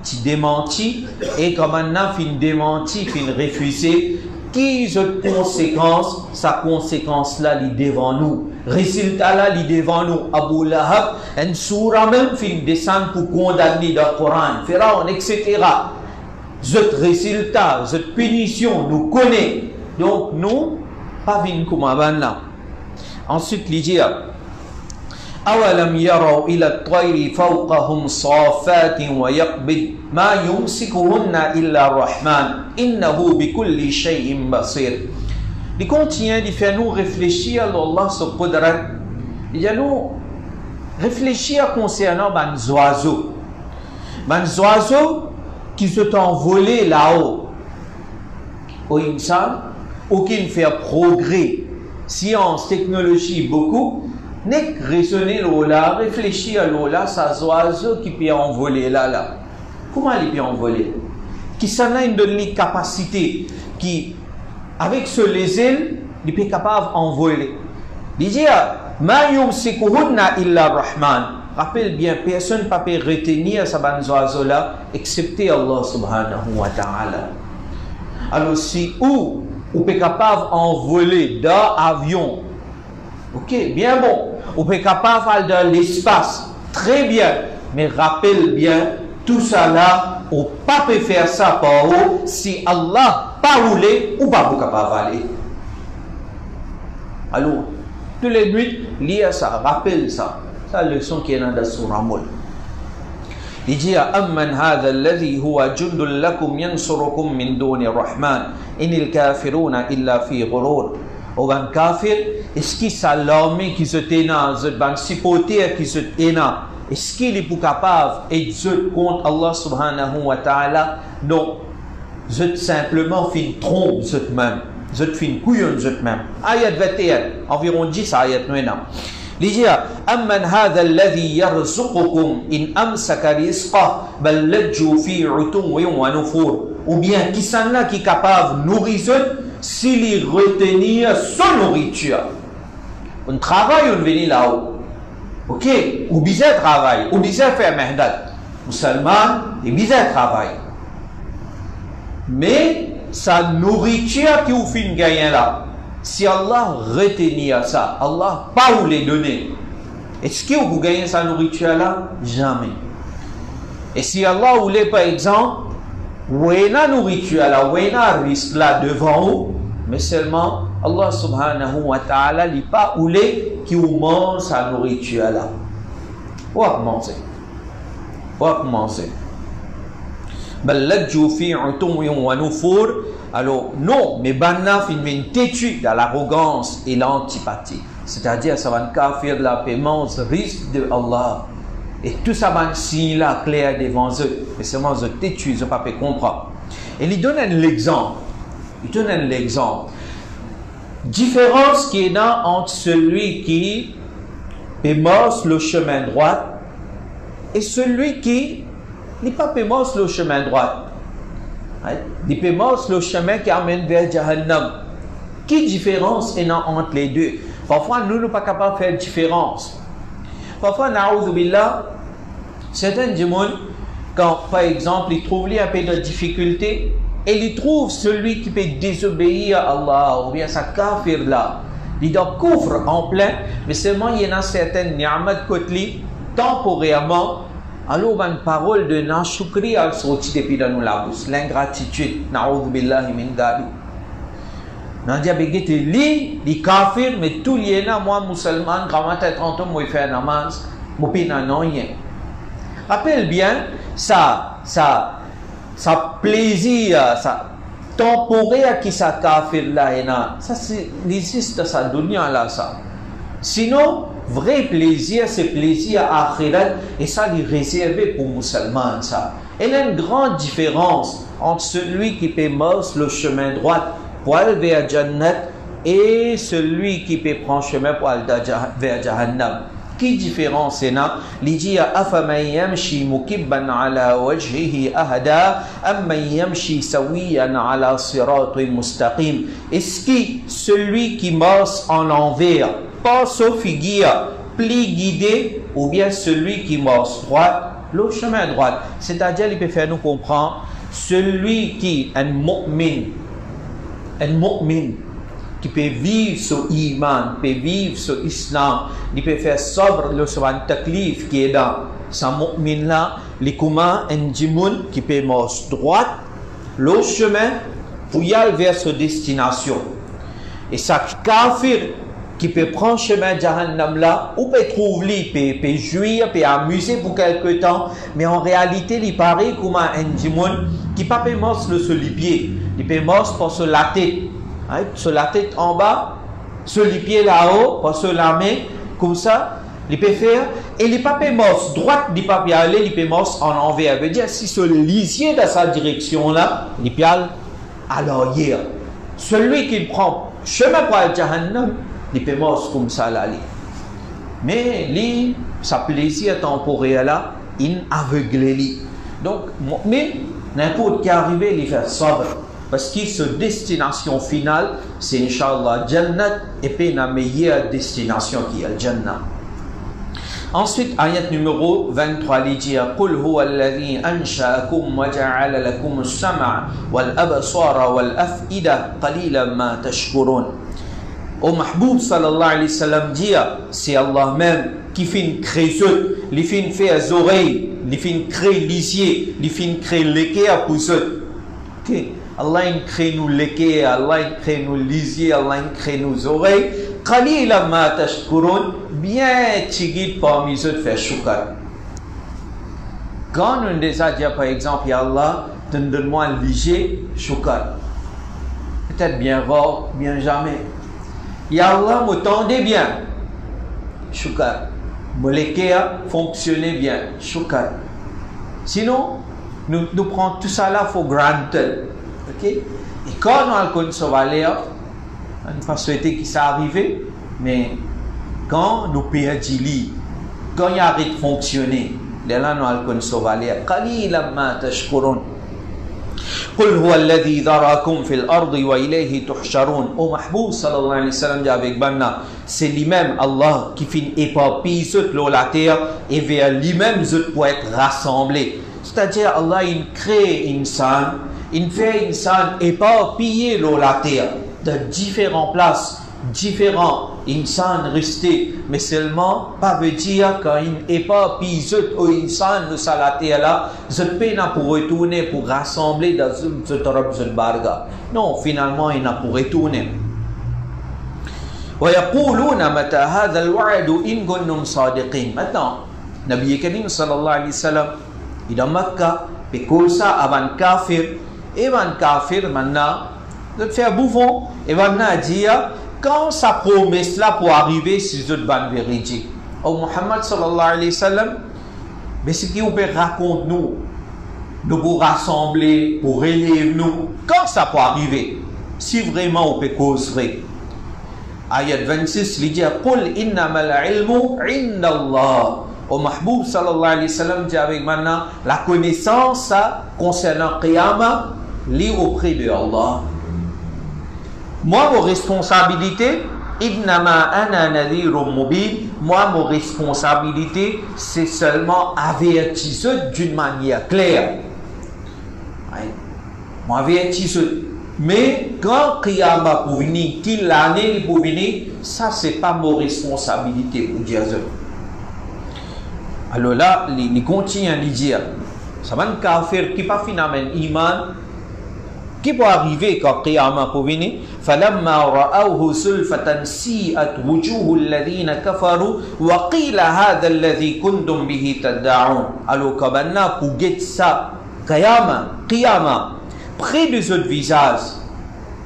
tu démentis, et comme maintenant, fin démenti, fin refusé, qui est conséquence, sa conséquence là, il est devant nous. Résultat là, il est devant nous. Abu Lahab, une sourate même, fin descend pour condamner le Coran, Pharaon, etc. Cette résultat, cette punition, nous connaît. Donc, nous, pas vin comme avant là. Ensuite, il dit أَوَلَمْ يَرَوْا إِلَى الطَّيْرِ فَوْقَهُمْ صَافَاتٍ وَيَقْبِضْ مَا يُمْسِكُهُنَّ إِلَّا الرَّحْمَنُ إِنَّهُ بِكُلِّ شَيْءٍ بَصِيرٌ. Il continue de faire nous réfléchir à Allah sur Qudrat. Il dit nous réfléchir concernant les oiseaux. Les oiseaux qui se sont envolés là-haut. Au insan, aucun fait progrès, science, technologie, beaucoup, n'est que raisonner là, réfléchir là, ces oiseaux qui peuvent envoler là. Comment ils peuvent envoler? Qui s'en a une de les capacités, qui, avec les ailes, ils peuvent capable d'envoler. Il dit, Ma yumsikuhunna illa Rahman. Rappelle bien, personne ne peut retenir ces oiseaux là, excepté Allah subhanahu wa ta'ala. Alors, si ou peut capable d'envoler dans l'avion, ok, bien bon, on peut capable dans l'espace, très bien, mais rappelle bien, tout ça là, on ne peut pas faire ça par haut si Allah pas voulu ou pas capable d'aller. Alors, toutes les nuits, lié à ça, rappelle ça. C'est la leçon qui est dans la Surah Mulk. Il dit أَمَّنْ هَذَا الَّذِي هُوَ جُنْدٌ لَكُمْ يَنْصُرُكُمْ مِنْ دُونِ الرَّحْمَنِ إِنِ الْكَافِرُونَ إِلَّا فِي غُرُورٍ. Orang kafir, est-ce qu'il s'est l'armée qui se téna, zot ban supporter qui se téna, est-ce qu'il est pour capable et zot contre Allah subhanahu wa ta'ala? Non, zot simplement fin trompe zot même, zot fin couillon zot même. Ayat 21, environ 10 ayat maintenant. Lidia, amman hadha alladhi yarzuqukum in amsaka rizqa bal lajju fi utum wa nufur. Ou bien qui sont là qui est capable de nourrir s'il retenir son nourriture. On travaille, on vient là-haut. Ok, ou bien travail, ou bien faire mehdat. Musulman, il bien travail. Mais sa nourriture qui vous fait gagner là, si Allah retenir ça, Allah pas vous les donner. Est-ce que vous gagnez sa nourriture là? Jamais. Et si Allah voulait par exemple, vous avez la nourriture là, vous avez la risque là devant vous, mais seulement Allah subhanahu wa ta'ala n'est pas voulait qui vous mange sa nourriture là. Vous allez manger. Vous allez manger. Alors non, mais banna fin une têtu dans l'arrogance et l'antipathie. C'est-à-dire ça va kafir la paiement risque de Allah. Et tout ça va signe là clair devant eux. Mais seulement eux têtu, ils n'ont pas pu comprendre. Et il donne un exemple. Il donne un exemple. Différence qui est là entre celui qui pémence le chemin droit et celui qui n'est pas pémence le chemin droit. Il pémence le chemin qui amène vers Jahannam. Quelle différence est là entre les deux? Parfois, nous ne sommes pas capables de faire différence. Parfois, na'oudhu billah, certains gens, quand par exemple, ils trouvent un peu de difficulté, et ils trouvent celui qui peut désobéir à Allah, ou bien sa kafir là, il doit couvrir en plein, mais seulement il y en a certaines ni'amat kotli, temporairement, alors une parole de nashukri al sorti depuis dans nous la bouche, l'ingratitude, na'oudhu billahi min dhalik. Nadia begete li kafir, mais tout lié na moi musulman, quand je 30 ans, moi faire namaz, moi pina non rien. Rappelle bien, ça plaisir, ça temporaire qui ça kafir là et là, ça existe ça dunya là ça. Sinon, vrai plaisir, c'est plaisir akhirat et ça est réservé pour musulman ça. Il y a une grande différence entre celui qui pémence le chemin droit pour aller vers Jannat et celui qui peut prendre chemin pour aller vers Jahannam. Quelle différence est là? L'idea afaman yamshi mukibban ala wajhihi ahada amman yamshi sawiyan ala siratin mustaqim. Est-ce que celui qui marche en l'envers, passe au figure, pli guidé, ou bien celui qui marche droit, le chemin droit? C'est-à-dire, il peut faire nous comprendre, celui qui est un mu'min qui peut vivre ce iman, peut vivre ce islam, il peut faire sobre le soin taklif qui est dans ce mu'min là, les comment un djimoun qui peut marcher droite, le chemin pour y aller vers sa destination. Et ça kafir qui peut prendre chemin Jahannam là, ou peut trouver, peut jouir, peut amuser pour quelque temps, mais en réalité, il paraît comme un djimoun qui peut pas marcher sur les pieds, il peut marcher pour sur la tête. Sur la tête en bas, sur les pieds là-haut, pas sur la main, comme ça, il peut faire, et il peut pas marcher droite, il peut pas aller, il peut marcher en envers. Ça veut dire, si ce lisier dans sa direction là, il peut aller à l'arrière. Celui qui prend chemin pour aller Jahannam, il peut marcher comme ça là. Mais lui, sa plaisir temporaire là, il aveugle lui. Donc, mais n'importe qui arrive, il fait sobre. Parce que sa destination finale, c'est Inch'Allah Jannat, et puis la meilleure destination qui est le Jannat. Ensuite, ayat numéro 23, il dit قُلْ هُوَ الَّذِي أَنْشَأَكُمْ وَجَعَلَ لَكُمُ السَّمْعَ وَالْأَبْصَارَ وَالْأَفْئِدَةَ قَلِيلًا مَا تَشْكُرُونَ. Au Mahboub sallallahu alayhi wa sallam dit, c'est Allah même qui fait créer ceux, il fait faire les oreilles, il fait créer l'isier, il fait créer l'équerre pour ceux. Allah crée nous l'équerre, Allah crée nous lisier, Allah crée nos oreilles. Qalila ma tashkurun, bien tigit parmi eux de faire shukar. Quand on déjà dit par exemple, Ya Allah, donne-moi un léger shukar. Peut-être bien rare, bien jamais. Ya Allah, m'entendez bien. Shukar. Molékia fonctionnait bien. Shukar. Sinon, nous prenons tout ça là pour granted. Ok? Et quand on a le consovalé, on ne pas souhaiter que ça arrive, mais quand nous payons Dili, quand il arrête de fonctionner, là nous avons le consovalé. قليلا ما تشكرون قل هو الذي ذراكم في الأرض وإليه تحشرون. Au Mahboub sallallahu alayhi wa sallam dit avec Banna, c'est lui-même Allah qui fait éparpiller sur la terre et vers lui-même pour être rassemblé. C'est-à-dire Allah il crée insan, il fait insan éparpillé la terre de différentes places, différents insan restés, mais seulement pas veut dire quand il éparpille au insan sur la terre là, je peine pour retourner pour rassembler dans une barga. Non, finalement il n'a pour retourner. ويقولون متى هذا الوعد إن كنتم صادقين. Maintenant, Nabi Karim sallallahu alayhi wa sallam il est à Makkah, et comme ça avant kafir, et avant kafir maintenant de faire bouffon, et maintenant dire quand sa promesse là pour arriver si je ban véridique. Oh Muhammad sallallahu alayhi wa sallam, mais ce qui vous peut raconter nous pour rassembler, pour relever nous, quand ça peut arriver, si vraiment on peut causer. Ayat 26, il dit قل إنما العلم عند الله. Au Mahboub sallallahu alayhi wa sallam dit avec maintenant la connaissance concernant Qiyamah lit auprès de Allah. Moi, mon responsabilité, Innama ana nadhirun mubin. Moi, mon responsabilité, c'est seulement avertir d'une manière claire. Moi, avertir. Mais quand Qiyamah pour venir, qu'il l'année pour venir, ça, c'est pas mon responsabilité pour dire ça. Alors là, il continue à dire, ça va nous faire qui pas finalement iman, qui peut arriver quand Qiyamah pour venir. فَلَمَّا رَأَوْهُ سُلْفَةً سِيئَتْ وُجُوهُ الَّذِينَ كَفَرُوا وَقِيلَ هَذَا الَّذِي كُنْتُمْ بِهِ تَدَّعُونَ. Alors quand maintenant pour guetter ça, Qiyamah, près de ce visage,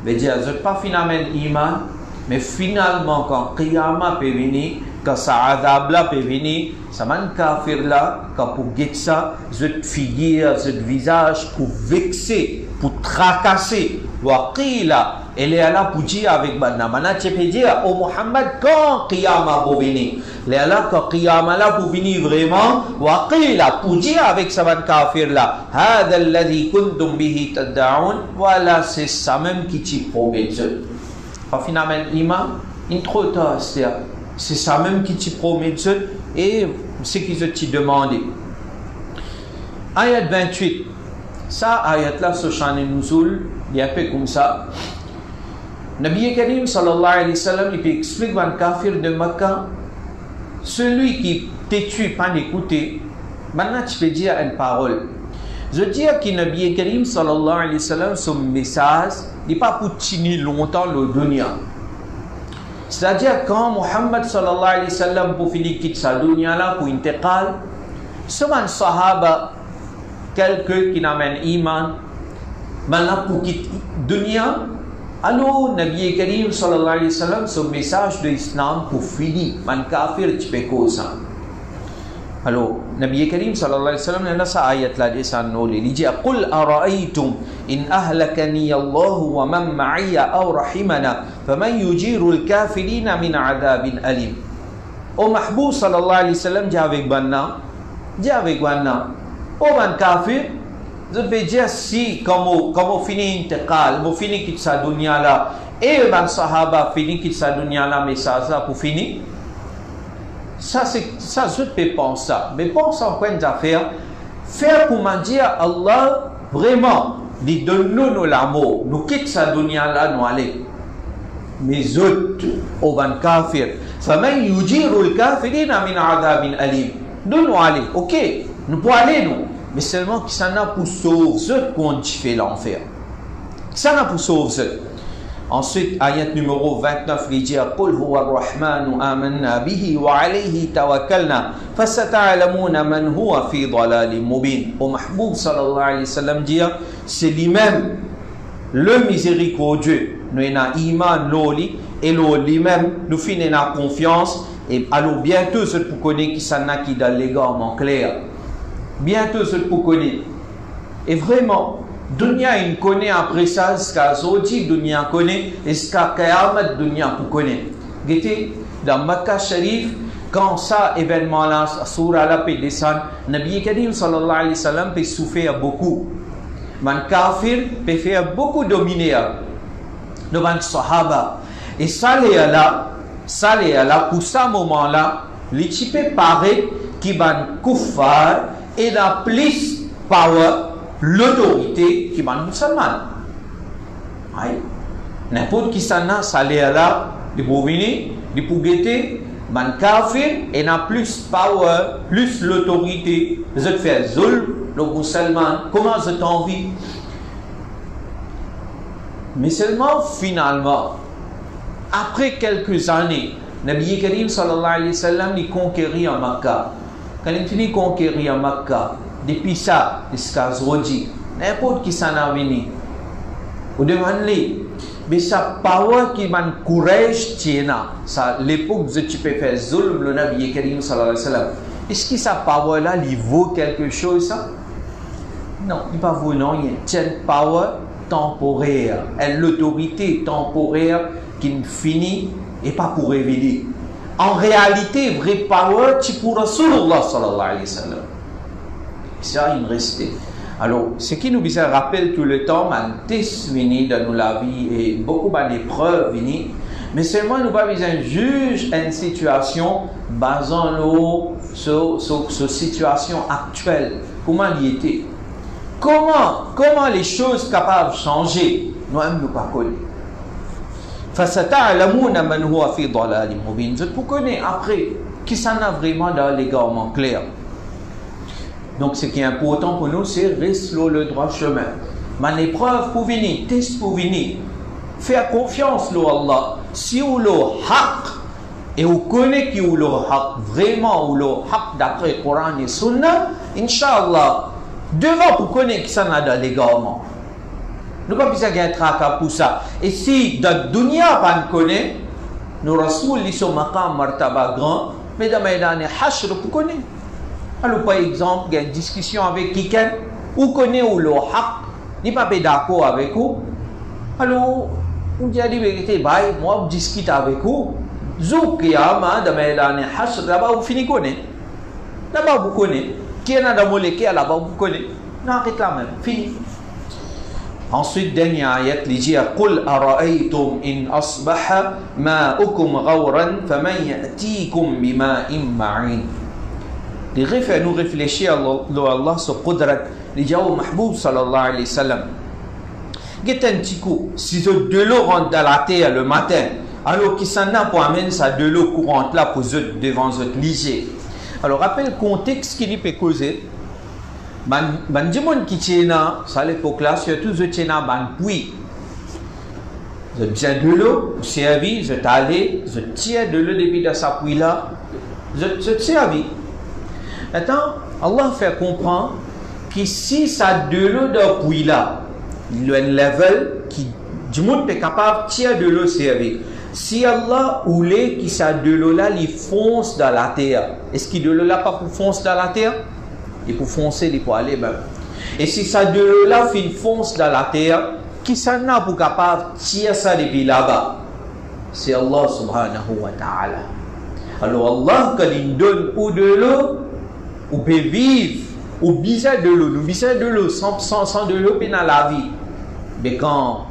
veut dire, je pas finalement iman, mais finalement quand Qiyamah peut venir, quand ça adab là peut venir, ça man kafir là, quand pour guetter ça, je figure, ce visage pour vexer, pour tracasser. Waqila, elle est là pour dire avec Mana, tu peux dire, oh Muhammad, quand Qiyamah pour venir, elle est là quand Qiyamah là pour venir vraiment, Waqila, pour dire avec ce man kafir là, Hada alladhi kuntum bihi tadda'un, voilà, c'est ça même qui t'y promet. Pas finalement iman, il trop tard, c'est ça même qui t'y promet et ce qui te demande. Ayat 28. Ça, ayat là, ce chant nuzul, il est un peu comme ça. Nabi Karim sallallahu alayhi wa sallam, il explique un kafir de Makkah, celui qui te tue pas d'écouter, maintenant tu peux dire une parole. Je dis que Nabi Karim sallallahu alayhi wa sallam, son message n'est pas pour tenir longtemps le dunya. C'est-à-dire quand Muhammad sallallahu alayhi wa sallam pour finir quitte sa dunya là pour intégrale, ce man sahaba, quelqu'un qui n'amène iman, maintenant pour quitter dunya, alors Nabi Karim sallallahu alayhi wa sallam, son message de l'islam pour finir, man kafir tu peux causer. Alors Nabi Karim sallallahu alayhi wa sallam, il y a sa ayat là, il dit قل أرأيتم إن أهلكني الله ومن معي أو رحمنا فمن يجير الكافرين من عذاب أليم. Au Mahboub sallallahu alayhi wa sallam dit avec Banna, au man kafir, je peux dire si comme on finit intégrale, on finit quitte sa dunya là, et man sahaba finit quitte sa dunya là, mais ça pour finir. Ça, je peux penser ça. Mais pense en quoi d'affaires. Faire comment dire Allah, vraiment, il donne nous l'amour. Nous quitte sa dunya là, nous allons. Mais autres, au ban kafir. فَمَنْ يُجِيرُ الْكَافِرِينَ مِنْ عَذَابٍ أَلِيمٍ. Nous allons. Ok, nous pouvons aller, nous. Mais seulement qui s'en a pour sauver ceux qu'on fait l'enfer. Ça n'a pour sauver ceux. Ensuite, ayat numéro 29, il dit قُلْ هُوَ الرَّحْمَنُ آمَنَّا بِهِ وَعَلَيْهِ تَوَكَّلْنَا فَسَتَعْلَمُونَ مَنْ هُوَ فِي ضَلَالٍ مُبِينٍ. Au Mahboub sallallahu alayhi wa sallam dit, c'est lui-même le miséricordieux. Nous avons iman loli et lui-même nous finissons la confiance et alors bientôt ce pour connaître qui s'en a qui dans les gars en clair bientôt ce pour connaître et vraiment dunia il connaît après ça ce qu'a sorti dunia connaît et ce qu'a Qiyamah dunia pour connaître guettez dans Makkah Sharif quand ça événement là surah là peut descendre Nabi Karim sallallahu alayhi wa sallam peut souffrir beaucoup man kafir peut faire beaucoup dominer devant sahaba et ça les là pour ce moment là les types paraît qui ban kuffar et la plus power l'autorité qui ban musulman n'importe qui s'en a ça les là de pour venir de pour guetter man kafir et n'a plus power plus l'autorité je fais zulm le musulman comment je t'envie mais seulement finalement après quelques années Nabi Karim sallallahu alayhi wa sallam il conquérit en Makkah quand il finit conquérir en Makkah depuis ça jusqu'à aujourd'hui n'importe qui s'en a venu ou demande-les mais sa power qui man courage tiena ça l'époque où tu peux faire zulm le Nabi Karim sallallahu alayhi wa sallam est-ce que sa power là il vaut quelque chose ça non il pas vaut non il y a une power temporaire et l'autorité temporaire qui ne finit et pas pour révéler en réalité vrai power tu pour Rasulullah sallallahu alayhi wa sallam ça il restait alors ce qui nous rappelle tout le temps un test venu dans la vie et beaucoup d'épreuves venu mais seulement nous pas besoin juge une situation basant-nous sur situation actuelle comment il était comment les choses capables de changer nous-mêmes nous pas connaître فَسَتَعْلَمُونَ مَنْ هُوَ فِي ضَلَالٍ مُبِينٍ vous connaissez après qui s'en a vraiment dans l'égarement clair donc ce qui est important pour nous c'est rester le droit chemin mon épreuve pour venir test pour venir faire confiance à Allah si vous le haq et vous connaissez qui vous le haq vraiment ou le haq d'après Coran et Sunna Inch'Allah devant pour connaître qui s'en a dans l'égarement nous pas besoin d'un tracas pour ça et si dans la dunya pas connaît nous rasoul ils sont maqam martaba grand mais dans les hashr pour connaître alors par exemple il y a une discussion avec quelqu'un ou connaît ou le haq n'est pas d'accord avec vous alors on dit la vérité bye moi je discute avec vous zou qiyama dans les hashr là-bas vous finissez connaître là-bas vous connaissez qui est dans le qui là-bas vous connaissez non réclame fini. Ensuite, dernier ayat, il dit قُلْ أَرَأَيْتُمْ إِنْ أَصْبَحَ مَاؤُكُمْ غَوْرًا فَمَنْ يَأْتِيكُمْ بِمَاءٍ مَعِينٍ Il fait nous réfléchir à Allah sur Qudrat, il dit au Mahboub sallallahu alayhi wa sallam Get un petit coup, si de l'eau rentre dans la terre le matin, alors qui s'en a pour amener ça de l'eau courante là pour devant votre lycée. Alors, rappelle le contexte qu'il peut causer. Ban dimon qui tiena ça l'époque là surtout je tiena ban puits je tiens de l'eau servi je t'allais je tiens de l'eau depuis dans sa puits là je servi maintenant Allah fait comprendre que si ça de l'eau dans puits là il y a un level qui du monde est capable de tirer de l'eau servir si Allah voulait que ça de l'eau là il fonce dans la terre est-ce que de l'eau là pas pour fonce dans la terre et pour foncer, il faut aller même. Et si ça de l'eau là, il fonce dans la terre, qui s'en a pour capable de tirer ça depuis là-bas? C'est Allah subhanahu wa ta'ala. Alors Allah, quand il donne ou de l'eau, on peut vivre, ou besoin de l'eau, nous besoin de l'eau, sans de l'eau, puis dans la vie. Mais quand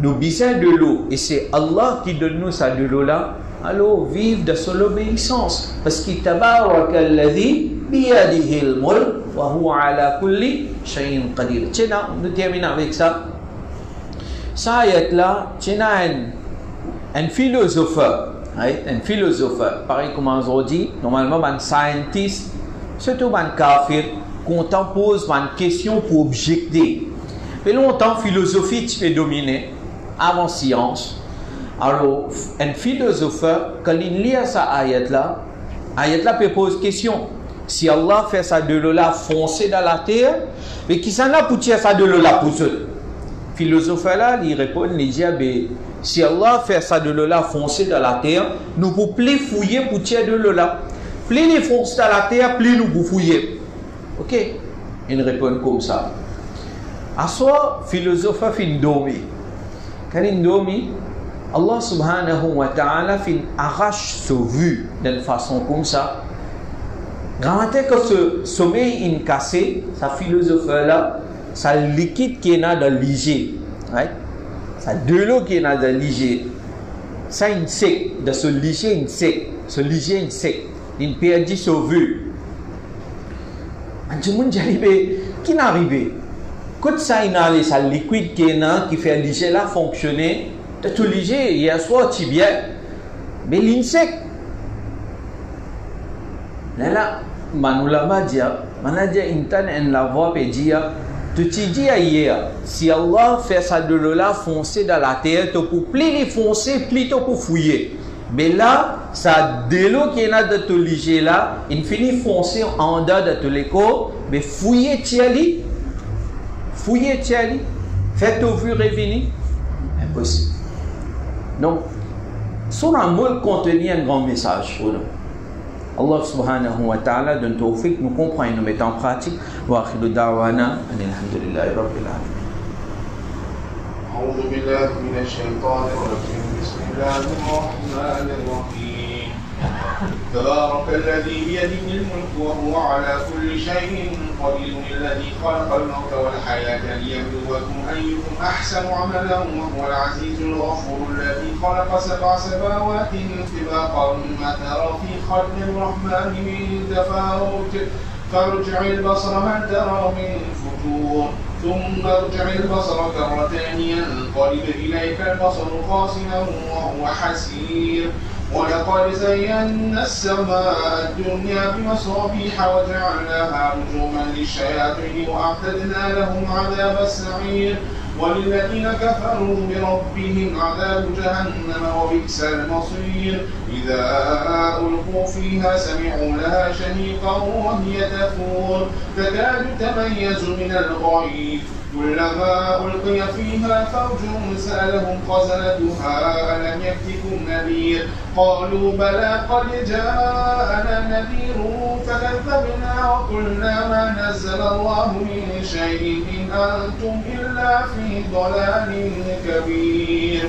nous besoin de l'eau, et c'est Allah qui donne nous ça de l'eau là, alors vivre de son obéissance. Parce qu'il tabaraka alladhi biyadihi al-mulk wa huwa ala kulli shay'in qadir. Tiens, nous terminons avec ça. Ça ayat là, tiens un philosophe, pareil comme on dit, normalement un scientist, surtout un kafir, qu'on t'en pose une question pour objecter. Mais longtemps philosophie tu peux dominer avant science. Alors, un philosophe, quand il lit ça ayat là peut poser question. Si Allah fait ça de l'eau là foncer dans la terre, mais qui s'en a pour tirer ça de l'eau là pour eux? philosophe là, il répond, il dit, si Allah fait ça de l'eau là, foncer dans la terre, nous pouvons plus fouiller pour tirer de l'eau là. Plus il fonce dans la terre, plus nous pouvons fouiller. Ok? Il répond comme ça. À soi, philosophe fin dormi. Quand il dormi, Allah subhanahu wa ta'ala fin arrache sa vue d'une façon comme ça. Garantir que ce sommeil est cassé, sa philosophie là, ça liquide qui est dans le léger, right? Ça de l'eau qui est dans le léger, ça est sec, de ce léger est sec, ce léger est sec, il perd sa vue. Tout le monde arrive, qui n'est arrivé? Quand ça est dans ça liquide qui est dans, qui fait léger là fonctionner, de tout léger, il y a soit tibia, mais l'insecte. Là, manulama dia, manadia intan en la voix et dia, tu te dis hier, si Allah fait ça de l'eau là foncer dans la terre, tu peux plus les foncer, plutôt pour fouiller. Mais là, ça de l'eau qui est là de tout léger là, il finit foncer en dedans de tout l'écho, mais fouiller tiali, faites au vu revenir, impossible. Donc, son amour contient un grand message pour nous. Allah subhanahu wa ta'ala donne tawfiq, nous comprenons, nous mettons en pratique. Wa akhiru da'wana, alhamdulillahi rabbil alamin. أعوذ بالله من الشيطان الرجيم بسم الله الرحمن الرحيم تبارك الذي بيده الملك وهو على كل شيء قدير الذي خلق الموت والحياة ليبلوكم أيكم أحسن عملا وهو العزيز الغفور الذي خلق سبع سماوات طباقا ما ترى في خلق الرحمن من تفاوت فارجع البصر هل ترى من فتور ثم ارجع البصر كرتين ينقلب إليك البصر خاسئا وهو حسير ولقد زينا السماء الدنيا بمصابيح وجعلناها رجوما للشياطين وأعتدنا لهم عذاب السعير وللذين كفروا بربهم عذاب جهنم وبئس المصير إذا ألقوا فيها سمعوا لها شهيقا وهي تفور تكاد تميز من الغيظ كلما ألقي فيها فوج سألهم خزنتها ألم يأتكم نذير قالوا بلى قد جاءنا نذير فكذبنا وقلنا ما نزل الله من شيء إن أنتم إلا في ضلال كبير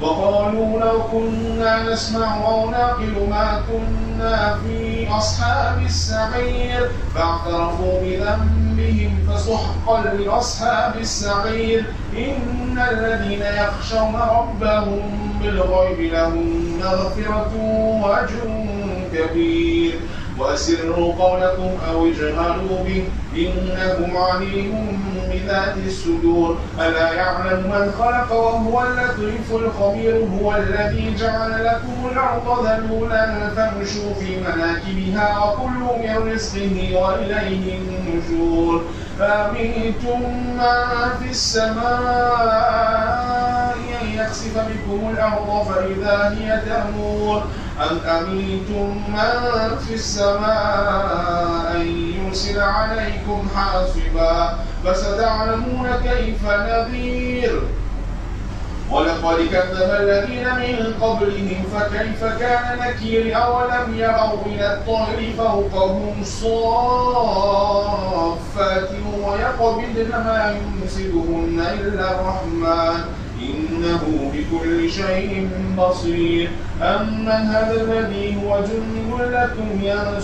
وقالوا لو كنا نسمع أو نعقل ما كنا في أصحاب السعير فاعترفوا بذنبهم فسحقا لأصحاب السعير إن الذين يخشون ربهم بالغيب لهم مغفرة وأجر كبير وأسروا قولكم أو اجهروا به إنه عليم بذات الصدور ألا يعلم من خلق وهو اللطيف الخبير هو الذي جعل لكم الأرض ذلولا فامشوا في مناكبها وكلوا من رزقه وإليه النشور أأمنتم من في السماء أن يخسف بكم الأرض فإذا هي تمور أم أمنتم من في السماء أن يرسل عليكم حاصبا فستعلمون كيف نذير ولقد كذب الذين من قبلهم فكيف كان نكير أولم يروا إلى الطير فوقهم صافات ويقبضن ما يمسكهن إلا الرحمن إنه بكل شيء بصير أمن هذا الذي هو جند لكم ينصر